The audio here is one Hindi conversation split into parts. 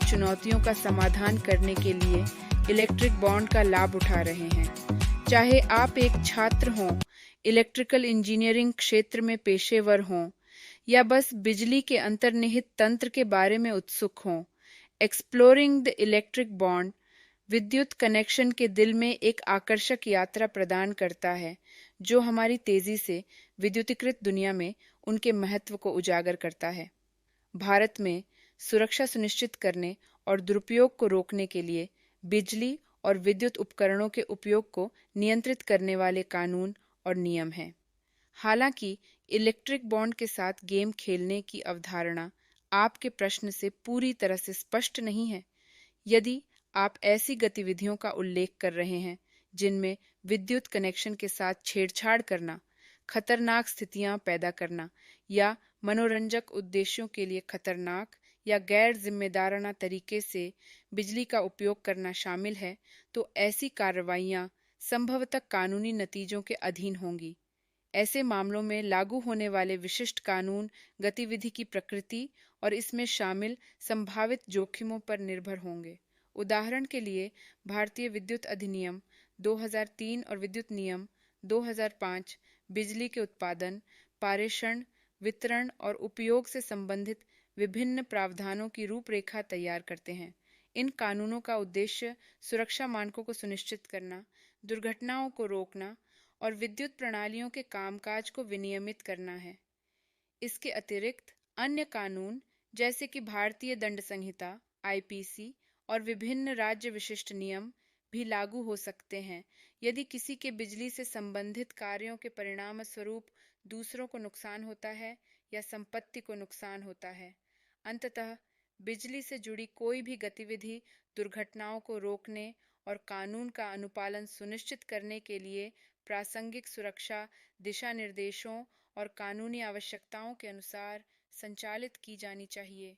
चुनौतियों का समाधान करने के लिए इलेक्ट्रिक बॉन्ड का लाभ उठा रहे हैं। चाहे आप एक छात्र हों, इलेक्ट्रिकल इंजीनियरिंग क्षेत्र में पेशेवर हों, या बस बिजली के अंतर्निहित तंत्र के बारे में उत्सुक हों, एक्सप्लोरिंग द इलेक्ट्रिक बॉन्ड विद्युत कनेक्शन के दिल में एक आकर्षक यात्रा प्रदान करता है, जो हमारी तेजी से विद्युतीकृत दुनिया में उनके महत्व को उजागर करता है। भारत में सुरक्षा सुनिश्चित करने और दुरुपयोग को रोकने के लिए बिजली और विद्युत उपकरणों के उपयोग को नियंत्रित करने वाले कानून और नियम हैं। हालांकि इलेक्ट्रिक बॉन्ड के साथ गेम खेलने की अवधारणा आपके प्रश्न से पूरी तरह से स्पष्ट नहीं है। यदि आप ऐसी गतिविधियों का उल्लेख कर रहे हैं जिनमें विद्युत कनेक्शन के साथ छेड़छाड़ करना, खतरनाक स्थितियां पैदा करना या मनोरंजक उद्देश्यों के लिए खतरनाक या गैर जिम्मेदाराना तरीके से बिजली का उपयोग करना शामिल है, तो ऐसी कार्रवाइयां संभवतः कानूनी नतीजों के अधीन होंगी। ऐसे मामलों में लागू होने वाले विशिष्ट कानून गतिविधि की प्रकृति और इसमें शामिल संभावित जोखिमों पर निर्भर होंगे। उदाहरण के लिए, भारतीय विद्युत अधिनियम 2003 और विद्युत नियम 2005 बिजली के उत्पादन, पारेषण, वितरण और उपयोग से संबंधित विभिन्न प्रावधानों की रूपरेखा तैयार करते हैं। इन कानूनों का उद्देश्य सुरक्षा मानकों को सुनिश्चित करना, दुर्घटनाओं को रोकना और विद्युत प्रणालियों के कामकाज को विनियमित करना है। इसके अतिरिक्त अन्य कानून जैसे कि भारतीय दंड संहिता (आईपीसी) और विभिन्न राज्य विशिष्ट नियम भी लागू हो सकते हैं यदि किसी के बिजली से संबंधित कार्यों के परिणाम स्वरूप दूसरों को नुकसान होता है या संपत्ति को नुकसान होता है। अंततः बिजली से जुड़ी कोई भी गतिविधि दुर्घटनाओं को रोकने और कानून का अनुपालन सुनिश्चित करने के लिए प्रासंगिक सुरक्षा दिशा निर्देशों और कानूनी आवश्यकताओं के अनुसार संचालित की जानी चाहिए।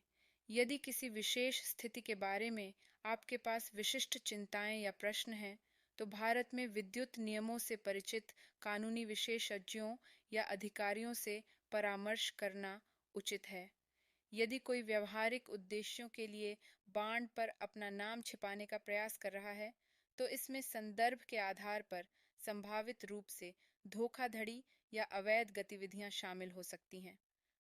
यदि किसी विशेष स्थिति के बारे में आपके पास विशिष्ट चिंताएं या प्रश्न हैं, तो भारत में विद्युत नियमों से परिचित कानूनी विशेषज्ञों या अधिकारियों से परामर्श करना उचित है। यदि कोई व्यावहारिक उद्देश्यों के लिए बॉन्ड पर अपना नाम छिपाने का प्रयास कर रहा है, तो इसमें संदर्भ के आधार पर संभावित रूप से धोखाधड़ी या अवैध गतिविधियां शामिल हो सकती हैं।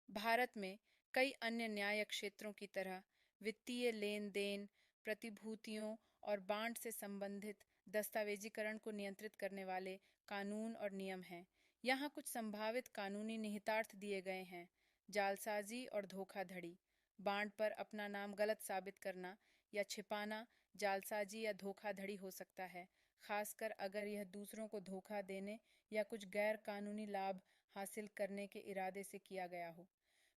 भारत में कई अन्य न्याय क्षेत्रों की तरह वित्तीय लेन देन, प्रतिभूतियों और बॉन्ड से संबंधित दस्तावेजीकरण को नियंत्रित करने वाले कानून और नियम हैं। यहाँ कुछ संभावित कानूनी निहितार्थ दिए गए हैं। जालसाजी और धोखाधड़ी। बॉन्ड पर अपना नाम गलत साबित करना या छिपाना जालसाजी या धोखाधड़ी हो सकता है, खासकर अगर यह दूसरों को धोखा देने या कुछ गैर कानूनी लाभ हासिल करने के इरादे से किया गया हो।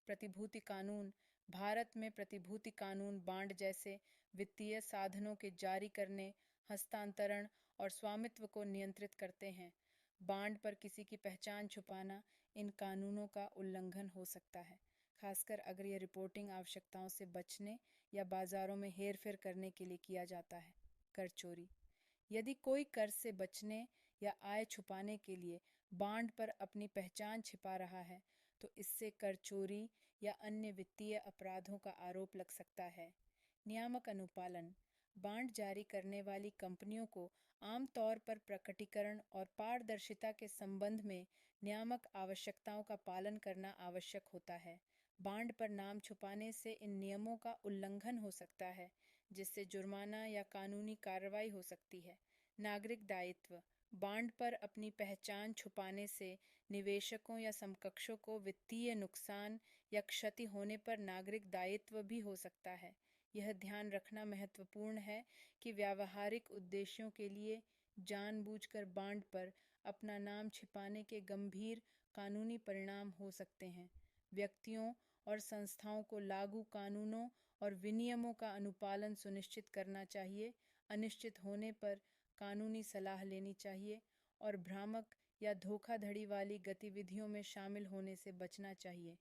प्रतिभूति कानून। भारत में प्रतिभूति कानून बॉन्ड जैसे वित्तीय साधनों के जारी करने, हस्तांतरण और स्वामित्व को नियंत्रित करते हैं। बॉन्ड पर किसी की पहचान छुपाना इन कानूनों का उल्लंघन हो सकता है, खासकर अगर यह रिपोर्टिंग आवश्यकताओं से बचने या बाजारों में हेरफेर करने के लिए किया जाता है। कर चोरी। यदि कोई कर से बचने या आय छुपाने के लिए बॉन्ड पर अपनी पहचान छिपा रहा है, तो इससे कर चोरी या अन्य वित्तीय अपराधों का आरोप लग सकता है। नियामक अनुपालन। बॉन्ड जारी करने वाली कंपनियों को आमतौर पर प्रकटीकरण और पारदर्शिता के संबंध में नियामक आवश्यकताओं का पालन करना आवश्यक होता है। बॉन्ड पर नाम छुपाने से इन नियमों का उल्लंघन हो सकता है, जिससे जुर्माना या कानूनी कार्रवाई हो सकती है। नागरिक दायित्व। बॉन्ड पर अपनी पहचान छुपाने से निवेशकों या समकक्षों को वित्तीय नुकसान या क्षति होने पर नागरिक दायित्व भी हो सकता है। यह ध्यान रखना महत्वपूर्ण है कि व्यावहारिक उद्देश्यों के लिए जानबूझकर बॉन्ड पर अपना नाम छिपाने के गंभीर कानूनी परिणाम हो सकते हैं। व्यक्तियों और संस्थाओं को लागू कानूनों और विनियमों का अनुपालन सुनिश्चित करना चाहिए, अनिश्चित होने पर कानूनी सलाह लेनी चाहिए और भ्रामक या धोखाधड़ी वाली गतिविधियों में शामिल होने से बचना चाहिए।